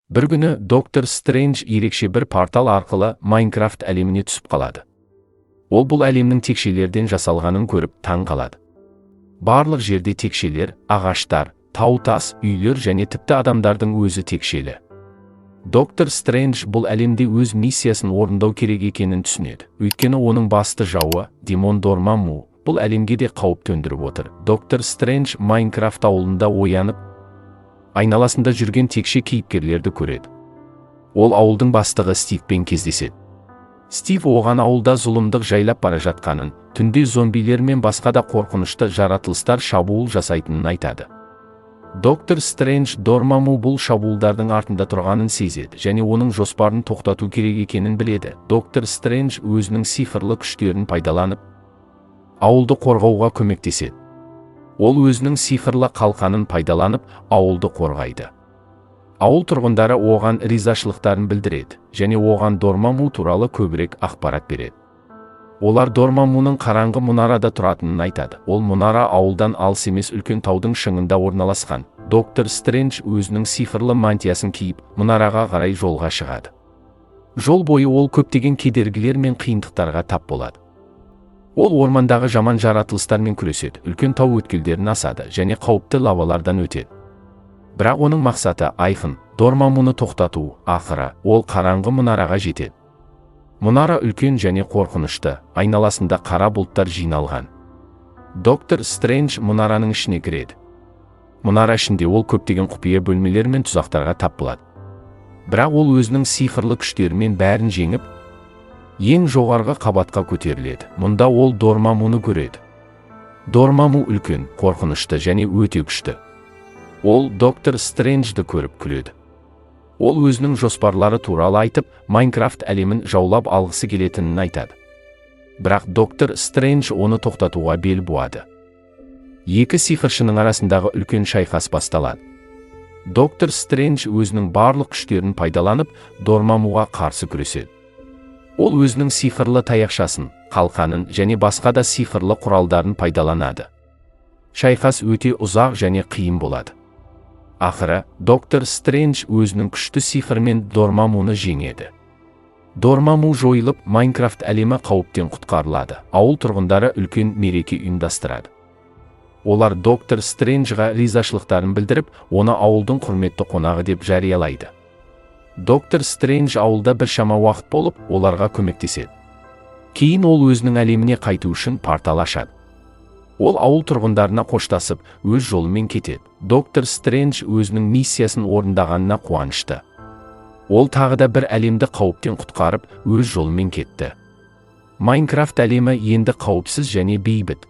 Bir күні доктор Стрэндж ерекше бір портал арқылы Майнкрафт әлеміне түсіп қалады. Ол бұл әлемнің текшелерден жасалғанын көріп таң қалады. Барлық жерде текшелер, ағаштар, тау-тас, үйлер және тіпті адамдардың өзі текшелі. Доктор Стрэндж бұл әлемде өз миссиясын орындау керек екенін түсінеді. Өйткені оның басты жауы, демон Дормамму, бұл әлемге де қауіп төндіріп отыр. Доктор Стрэндж Майнкрафт ауылында оянып, айналасында жүрген текше кейіпкерлерді көреді. Ол ауылдың бастығы Стивпен кездеседі. Стив оған ауылда зұлымдық жайлап бара жатқанын, түнде зомбилер мен басқа да қорқынышты жаратылыстар шабуыл жасайтынын айтады. Доктор Стрэндж Дормамму бұл шабуылдардың артында тұрғанын сезеді және оның жоспарын тоқтату керек екенін біледі. Доктор Стрэндж өзінің сиқырлы күштерін пайдаланып, ауылды қорғауға көмектеседі. Ол өзінің сиқырлы қалқанын пайдаланып, ауылды қорғайды. Ауыл тұрғындары оған ризашылықтарын білдіреді және оған Дормамму туралы көбірек ақпарат береді. Олар Дормаммуның қараңғы мұнарада тұратынын айтады. Ол мұнара ауылдан алыс емес үлкен таудың шыңында орналасқан. Доктор Стрэндж өзінің сиқырлы мантиясын киіп, мұнараға қарай жолға шығады. Жол бойы ол көптеген кедергілер мен қиындықтарға тап болады. Ол ормандағы жаман жаратылыстармен күреседі, үлкен тау өткелдерін асады және қауіпті лавалардан өтеді. Бірақ оның мақсаты айқын, Дормаммуны тоқтату. Ақыры, ол қараңғы мұнараға жетеді. Мұнара үлкен және қорқынышты, айналасында қара бұлттар жиналған. Доктор Стрэндж мұнараның ішіне кіреді. Мұнара ішінде ол көптеген құпия бөлмелер мен тұзақтарға тап болады. Бірақ ол өзінің сиқырлы күштерімен бәрін жеңіп, ең жоғарғы қабатқа көтеріледі. Мұнда ол Дормаммуны көреді. Дормамму үлкен, қорқынышты және өте күшті. Ол доктор Стрэнджді көріп күледі. Ол өзінің жоспарлары туралы айтып, Майнкрафт әлемін жаулап алғысы келетінін айтады. Бірақ доктор Стрэндж оны тоқтатуға бел буады. Екі сиқыршының арасындағы үлкен шайқас басталады. Доктор Стрэндж өзінің барлық күштерін пайдаланып, Дормаммуға қарсы күреседі. Ол өзінің сиқырлы таяқшасын, қалқанын және басқа да сиқырлы құралдарын пайдаланады. Шайқас өте ұзақ және қиын болады. Ақыры, доктор Стрэндж өзінің күшті сиқырмен Дормаммуны жеңеді. Дормамму жойылып, Майнкрафт әлемі қауіптен құтқарылады. Ауыл тұрғындары үлкен мереке ұйымдастырады. Олар доктор Стрэнджға ризашылықтарын білдіріп, оны ауылдың құрметті қонағы деп жариялайды. Доктор Стрэндж ауылда біршама уақыт болып, оларға көмектеседі. Кейін ол өзінің әлеміне қайту үшін портал ашады. Ол ауыл тұрғындарына қоштасып, өз жолымен кетеді. Доктор Стрэндж өзінің миссиясын орындағанына қуанышты. Ол тағы да бір әлемді қауіптен құтқарып, өз жолымен кетті. Майнкрафт әлемі енді қауіпсіз және бейбіт.